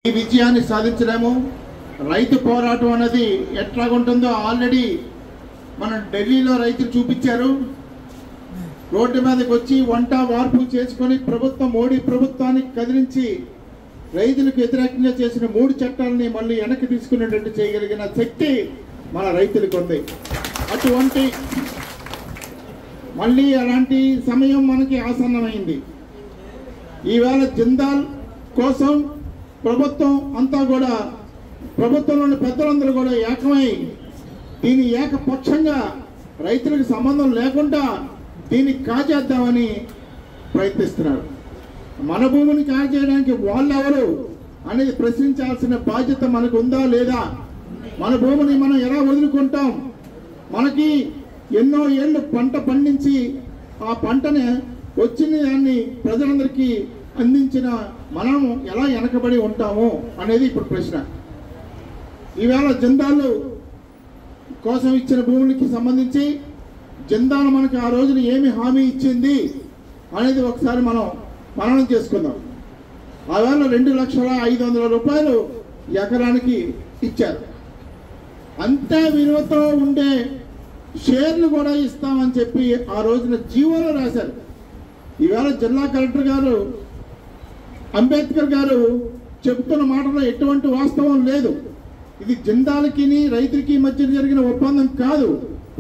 ఈ విజయాన్ని సాధించలేము. రైతు పోరాటం అనేది ఎట్లాగుంటుందో ఆల్రెడీ మన ఢిల్లీలో రైతులు చూపించారు. రోడ్డు మీదకి వచ్చి వంట వార్పు చేసుకొని మోడీ ప్రభుత్వాన్ని కదిలించి రైతులకు వ్యతిరేకంగా చేసిన 3 చట్టాలని మళ్ళీ వెనక్కి తీసుకునేటట్టు చేయగలిగిన శక్తి మన రైతులకు ఉంది. అటువంటి మళ్ళీ అలాంటి సమయం మనకి ఆసన్నమైంది. ఈవేళ జిందాల్ కోసం ప్రభుత్వం అంతా కూడా, ప్రభుత్వంలోని పెద్దలందరూ కూడా ఏకమై దీని ఏకపక్షంగా రైతులకు సంబంధం లేకుండా దీన్ని కాజేద్దామని ప్రయత్నిస్తున్నారు. మన భూమిని కాజేయడానికి వాళ్ళెవరు అనేది ప్రశ్నించాల్సిన బాధ్యత మనకు ఉందా లేదా? మన భూమిని మనం ఎలా వదులుకుంటాం? మనకి ఎన్నో ఏళ్ళు పంట పండించి ఆ పంటని వచ్చిన దాన్ని ప్రజలందరికీ అందించిన మనం ఎలా వెనకబడి ఉంటాము అనేది ఇప్పుడు ప్రశ్న. ఈవేళ జిందాల్ కోసం ఇచ్చిన భూములకి సంబంధించి జిందాల్ మనకి ఆ రోజున ఏమి హామీ ఇచ్చింది అనేది ఒకసారి మనం మననం చేసుకుందాం. ఆవేళ 2,05,00,000 రూపాయలు ఎకరానికి ఇచ్చారు. అంతే విలువతో ఉండే షేర్లు కూడా ఇస్తామని చెప్పి ఆ రోజున జీవోలో రాశారు. ఈవేళ జిల్లా కలెక్టర్ గారు అంబేద్కర్ గారు చెప్తున్న మాటలో ఎటువంటి వాస్తవం లేదు. ఇది జిందాల్కి రైతులకి మధ్య జరిగిన ఒప్పందం కాదు,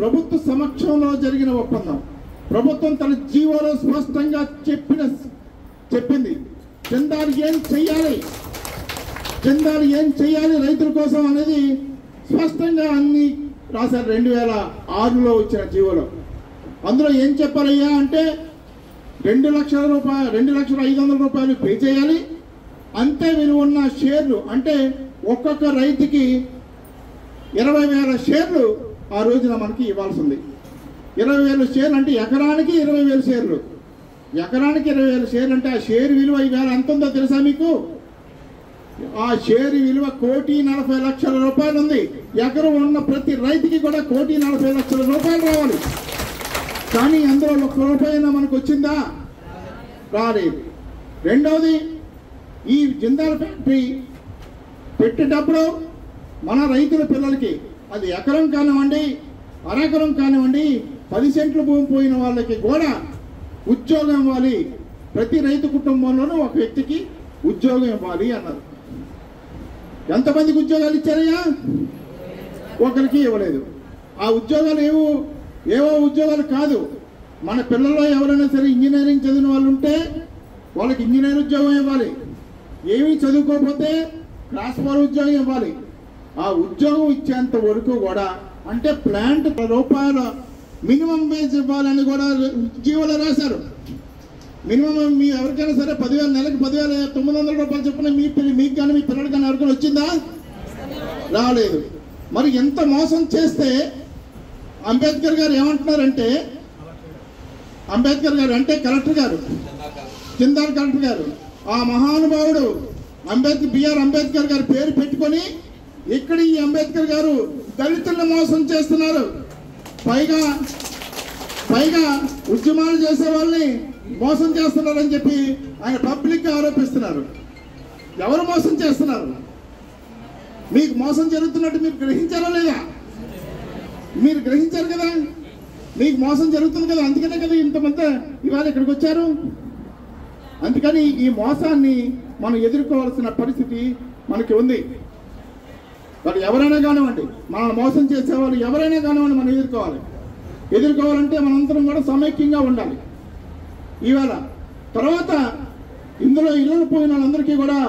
ప్రభుత్వ సమక్షంలో జరిగిన ఒప్పందం. ప్రభుత్వం తన జీవోలో స్పష్టంగా చెప్పింది జిందాల్ ఏం చెయ్యాలి రైతుల కోసం అనేది స్పష్టంగా అన్ని రాశారు. 2006లో వచ్చిన జీవోలో అందులో ఏం చెప్పారయ్యా అంటే 2,05,00,000 రూపాయలు పే చేయాలి. అంతే విలువ ఉన్న షేర్లు అంటే ఒక్కొక్క రైతుకి 20,000 షేర్లు ఆ రోజున మనకి ఇవ్వాల్సి ఉంది. 20,000 షేర్లు అంటే ఎకరానికి 20,000 షేర్లు. ఎకరానికి 20,000 షేర్లు అంటే ఆ షేర్ విలువ ఈవేళ ఎంత ఉందో తెలుసా మీకు? ఆ షేర్ విలువ 1,40,00,000 రూపాయలు ఉంది. ఎకరం ఉన్న ప్రతి రైతుకి కూడా 1,40,00,000 రూపాయలు రావాలి. కానీ అందులో 1 రూపాయైనా మనకు వచ్చిందా? రాలేదు. రెండవది, ఈ జిందాల్ ఫ్యాక్టరీ పెట్టేటప్పుడు మన రైతుల పిల్లలకి అది ఎకరం కానివ్వండి, అరెకరం కానివ్వండి, 10 సెంట్లు భూమి పోయిన వాళ్ళకి కూడా ఉద్యోగం ఇవ్వాలి. ప్రతి రైతు కుటుంబంలోనూ ఒక వ్యక్తికి ఉద్యోగం ఇవ్వాలి అన్నారు. ఎంతమందికి ఉద్యోగాలు ఇచ్చారయ్యా? ఒకరికి ఇవ్వలేదు. ఆ ఉద్యోగాలు ఏవో ఉద్యోగాలు కాదు. మన పిల్లల్లో ఎవరైనా సరే ఇంజనీరింగ్ చదివిన వాళ్ళు ఉంటే వాళ్ళకి ఇంజనీర్ ఉద్యోగం ఇవ్వాలి. ఏమీ చదువుకోకపోతే క్లాస్ 4 ఉద్యోగం ఇవ్వాలి. ఆ ఉద్యోగం ఇచ్చేంత వరకు కూడా అంటే ప్లాంట్ రూపాయల మినిమం వేజ్ ఇవ్వాలని కూడా జీవోలో రాశారు. మినిమం మీ ఎవరికైనా సరే 10,000 నెలకు 10,900 రూపాయలు చొప్పున మీకు కానీ మీ పిల్లలకి కానీ ఎవరికైనా వచ్చిందా? రాలేదు. మరి ఎంత మోసం చేస్తే అంబేద్కర్ గారు ఏమంటున్నారంటే, అంబేద్కర్ గారు అంటే కలెక్టర్ గారు, జిందాల్ కలెక్టర్ గారు, ఆ మహానుభావుడు బిఆర్ అంబేద్కర్ గారి పేరు పెట్టుకొని ఇక్కడ ఈ అంబేద్కర్ గారు దళితులను మోసం చేస్తున్నారు. పైగా ఉద్యమాలు చేసే వాళ్ళని మోసం చేస్తున్నారని చెప్పి ఆయన పబ్లిక్ ఆరోపిస్తున్నారు. ఎవరు మోసం చేస్తున్నారు? మీకు మోసం జరుగుతున్నట్టు మీరు గ్రహించారా లేదా? మీరు గ్రహించారు కదా, మీకు మోసం జరుగుతుంది కదా, అందుకనే కదా ఇంతమంది ఇవాళ ఇక్కడికి వచ్చారు. అందుకని ఈ మోసాన్ని మనం ఎదుర్కోవాల్సిన పరిస్థితి మనకి ఉంది. మరి ఎవరైనా కానివ్వండి, మనం మోసం చేసేవాళ్ళు ఎవరైనా కానివ్వండి, మనం ఎదుర్కోవాలంటే మనందరం కూడా సమైక్యంగా ఉండాలి. ఇవాళ తర్వాత ఇందులో ఇళ్ళను పోయిన వాళ్ళందరికీ కూడా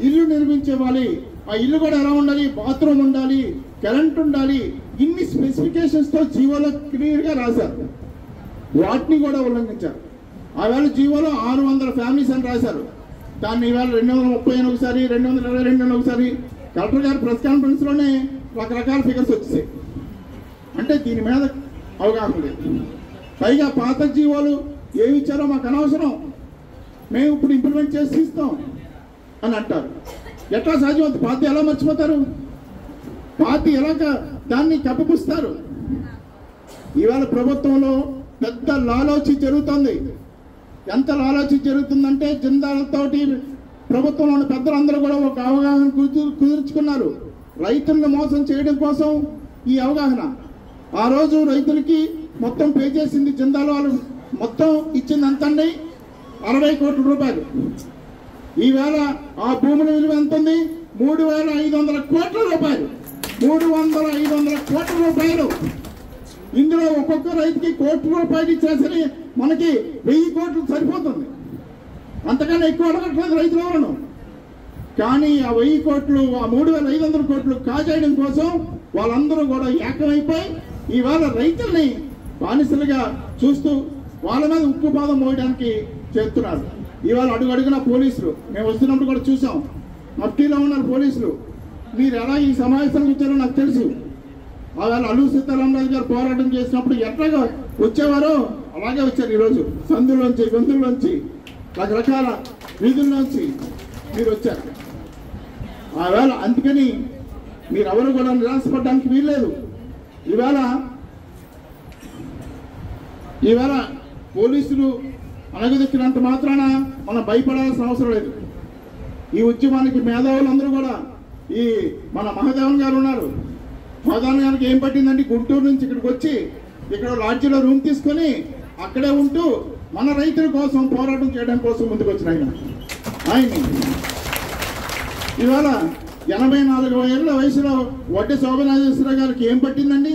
ఇల్లు నిర్మించేవాలి. ఆ ఇల్లు కూడా ఎలా ఉండాలి? బాత్రూమ్ ఉండాలి, కరెంట్ ఉండాలి. ఇన్ని స్పెసిఫికేషన్స్తో జీవోలో క్లియర్గా రాశారు. వాటిని కూడా ఉల్లంఘించారు. ఆవేళ జీవోలో 600 ఫ్యామిలీస్ అని రాశారు. దాన్ని ఇవాళ 230 అని ఒకసారి, 222 అని ఒకసారి కలెక్టర్ గారు ప్రెస్ కాన్ఫరెన్స్లోనే రకరకాల ఫిగర్స్ వచ్చేసాయి. అంటే దీని మీద అవగాహన లేదు. పైగా పాత జీవోలు ఏమి ఇచ్చారో మాకు అనవసరం, మేము ఇప్పుడు ఇంప్లిమెంట్ చేసి ఇస్తాం అని అంటారు. ఎట్లా సాధ్యం? పాత ఎలా మర్చిపోతారు? పాత ఎలాగ దాన్ని కప్పిపుస్తారు? ఇవాళ ప్రభుత్వంలో పెద్ద లాలోచి జరుగుతుంది. ఎంత లాలోచి జరుగుతుందంటే జిందాల్తోటి ప్రభుత్వంలోని పెద్దలందరూ కూడా ఒక అవగాహన కుదుర్చుకున్నారు. రైతులను మోసం చేయడం కోసం ఈ అవగాహన. ఆ రోజు రైతులకి మొత్తం పే చేసింది జిందాల్ వాళ్ళు మొత్తం ఇచ్చింది ఎంతండి? 60 కోట్ల రూపాయలు. ఈవేళ ఆ భూముల విలువ ఎంత ఉంది? 3,500 కోట్ల రూపాయలు. 300-500 కోట్ల రూపాయలు. ఇందులో ఒక్కొక్క రైతుకి కోటి రూపాయలు ఇచ్చినా సరే మనకి 1000 కోట్లు సరిపోతుంది. అంతకన్నా ఎక్కువ అడగట్లేదు రైతులు ఎవరను. కానీ ఆ 1000 కోట్లు, ఆ 3,500 కోట్లు కాజేయడం కోసం వాళ్ళందరూ కూడా ఏకమైపోయి ఈవేళ రైతుల్ని బానిసలుగా చూస్తూ వాళ్ళ మీద ఉక్కుపాదం మోయడానికి చేస్తున్నారు. ఇవాళ అడుగడుగున పోలీసులు, మేము వస్తున్నప్పుడు కూడా చూసాం, మఫ్టీలో ఉన్నారు పోలీసులు. మీరు ఎలా ఈ సమావేశానికి వచ్చారో నాకు తెలుసు. ఆవేళ అల్లూరి సీతారామరాజు గారు పోరాటం చేసినప్పుడు ఎట్లాగా వచ్చేవారో అలాగే వచ్చారు. ఈరోజు సందులోంచి, గొంతుల్లోంచి, రకరకాల వీధుల్లోంచి మీరు వచ్చారు. ఆవేళ అందుకని మీరెవరు కూడా నిరాశపడడానికి వీల్లేదు. ఈవేళ పోలీసులు అణగదొక్కినంత మాత్రాన మనం భయపడాల్సిన అవసరం లేదు. ఈ ఉద్యమానికి మేధావులందరూ కూడా, ఈ మన మహాదేవన్ గారు ఉన్నారు. మహాదేవన్ గారికి ఏం పట్టిందంటే గుంటూరు నుంచి ఇక్కడికి వచ్చి ఇక్కడ లాడ్జిలో రూమ్ తీసుకొని అక్కడే ఉంటూ మన రైతుల కోసం పోరాటం చేయడం కోసం ముందుకు వచ్చిన ఆయన్ని ఇవాళ 84 ఏళ్ళ వయసులో వడ్డీ శోభనాథేశ్వర గారికి ఏం పట్టిందండి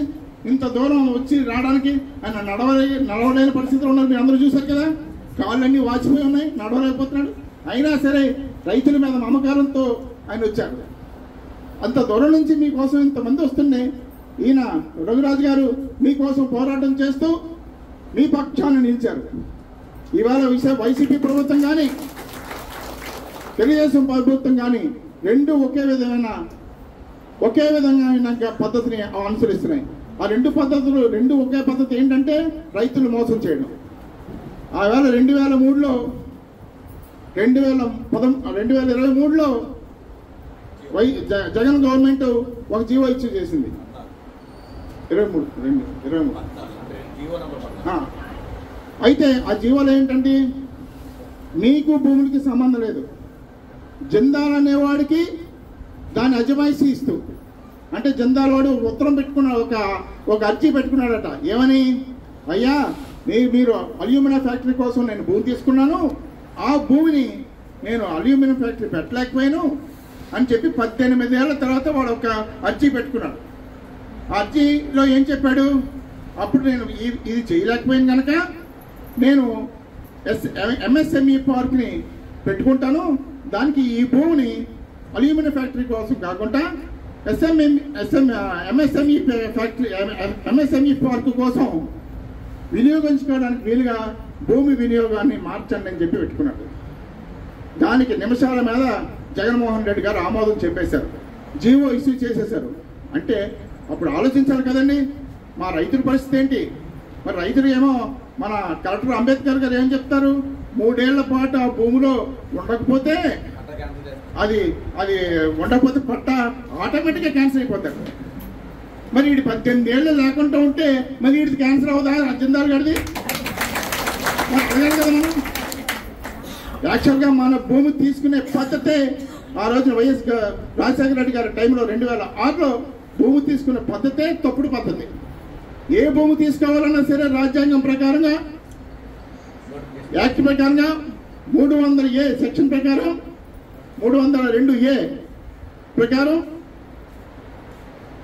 ఇంత దూరం వచ్చి రావడానికి? ఆయన నడవలేని పరిస్థితిలో ఉన్నారు. మీరు అందరూ చూశారు కదా, కాళ్ళన్నీ వాచిపోయి ఉన్నాయి, నడవలేకపోతున్నాడు. అయినా సరే రైతుల మీద మమకారంతో ఆయన వచ్చారు. అంత దూరం నుంచి మీకోసం ఇంతమంది వస్తుండే ఈయన రఘురాజు గారు మీకోసం పోరాటం చేస్తూ మీ పక్షాన నిలిచారు. ఇవాళ వైసీపీ ప్రభుత్వం కానీ తెలుగుదేశం ప్రభుత్వం కానీ రెండు ఒకే విధమైన పద్ధతిని అనుసరిస్తున్నాయి. ఆ రెండు ఒకే పద్ధతి ఏంటంటే రైతులు మోసం చేయడం. ఆవేళ 2023లో 2023లో జగన్ గవర్నమెంట్ ఒక జీవో ఇష్యూ చేసింది. 23 అయితే ఆ జీవోలో ఏంటంటే మీకు భూములకి సంబంధం లేదు, జిందాల్ అనేవాడికి దాని అజమాయిషీ ఇస్తూ, అంటే జిందాల్ వాడు ఉత్తరం పెట్టుకున్నాడు, ఒక అర్జీ పెట్టుకున్నాడట. ఏమని? అయ్యా మీరు అల్యూమినియం ఫ్యాక్టరీ కోసం నేను భూమి తీసుకున్నాను, ఆ భూమిని నేను అల్యూమినియం ఫ్యాక్టరీ పెట్టలేకపోయాను అని చెప్పి 18 ఏళ్ల తర్వాత వాడు ఒక అర్జీ పెట్టుకున్నాడు. ఆ అర్జీలో ఏం చెప్పాడు? అప్పుడు నేను ఇది చేయలేకపోయాను కనుక నేను ఎంఎస్ఎంఈ పార్క్ని పెట్టుకుంటాను, దానికి ఈ భూమిని అల్యూమినియం ఫ్యాక్టరీ కోసం కాకుండా ఎంఎస్ఎంఈ పార్క్ కోసం వినియోగించుకోవడానికి వీలుగా భూమి వినియోగాన్ని మార్చండి అని చెప్పి పెట్టుకున్నాడు. దానికి నిమిషాల మీద జగన్మోహన్ రెడ్డి గారు ఆమోదం చెప్పేశారు, జీవో ఇష్యూ చేసేశారు. అంటే అప్పుడు ఆలోచించాలి కదండి, మా రైతుల పరిస్థితి ఏంటి? మరి రైతులు ఏమో మన కలెక్టర్ అంబేద్కర్ గారు ఏం చెప్తారు? 3 ఏళ్ల పాటు ఆ భూమిలో ఉండకపోతే అది ఉండకపోతే పట్ట ఆటోమేటిక్గా క్యాన్సిల్ అయిపోతాడు. మరి వీడి 18 ఏళ్ళు లేకుండా ఉంటే మరి వీడికి క్యాన్సిల్ అవుదా? జిందాల్ గారిది కదా. మనం యాక్చువల్గా మన భూమి తీసుకునే పద్ధతే ఆ రోజున వైఎస్ రాజశేఖర రెడ్డి గారి టైంలో 2006లో భూమి తీసుకునే పద్ధతే తప్పుడు పద్ధతి. ఏ భూమి తీసుకోవాలన్నా సరే రాజ్యాంగం ప్రకారంగా, యాక్ట్ ప్రకారంగా 300A సెక్షన్ ప్రకారం 302A ప్రకారం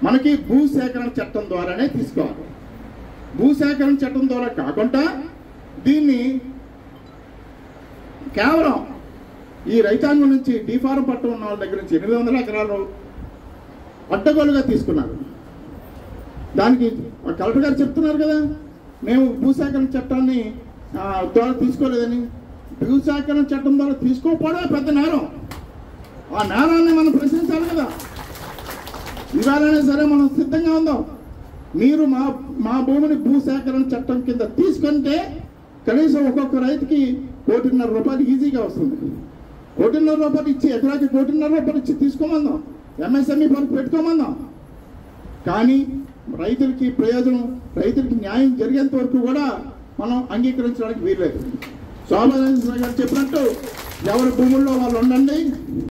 మనకి భూసేకరణ చట్టం ద్వారానే తీసుకోవాలి. భూసేకరణ చట్టం ద్వారా కాకుండా దీన్ని కేవలం ఈ రైతాంగం నుంచి డీఫారం పట్టం ఉన్న వాళ్ళ దగ్గర నుంచి 800 ఎకరాలు అడ్డగోలుగా తీసుకున్నారు. దానికి కలెక్టర్ గారు చెప్తున్నారు కదా, మేము భూసేకరణ చట్టాన్ని ద్వారా తీసుకోలేదని. భూసేకరణ చట్టం ద్వారా తీసుకోకపోవడమే పెద్ద నేరం. ఆ నేరాన్ని మనం ప్రశ్నించాలి కదా. ఇవాళనే సరే మనం సిద్ధంగా ఉందాం. మీరు మా భూమిని భూసేకరణ చట్టం కింద తీసుకుంటే కనీసం ఒక్కొక్క రైతుకి 1,50,00,000 రూపాయలు ఈజీగా వస్తుంది. 1,50,00,000 రూపాయలు ఇచ్చి, ఎకరాకి 1,50,00,000 రూపాయలు ఇచ్చి తీసుకోమందాం, ఎంఎస్ఎంఈ పార్క్ పెట్టుకోమందాం. కానీ రైతులకి ప్రయోజనం, రైతులకి న్యాయం జరిగేంత వరకు కూడా మనం అంగీకరించడానికి వీల్లేదు. శోభనాథేశ్వర గారు చెప్పినట్టు ఎవరి భూముల్లో వాళ్ళు ఉండండి.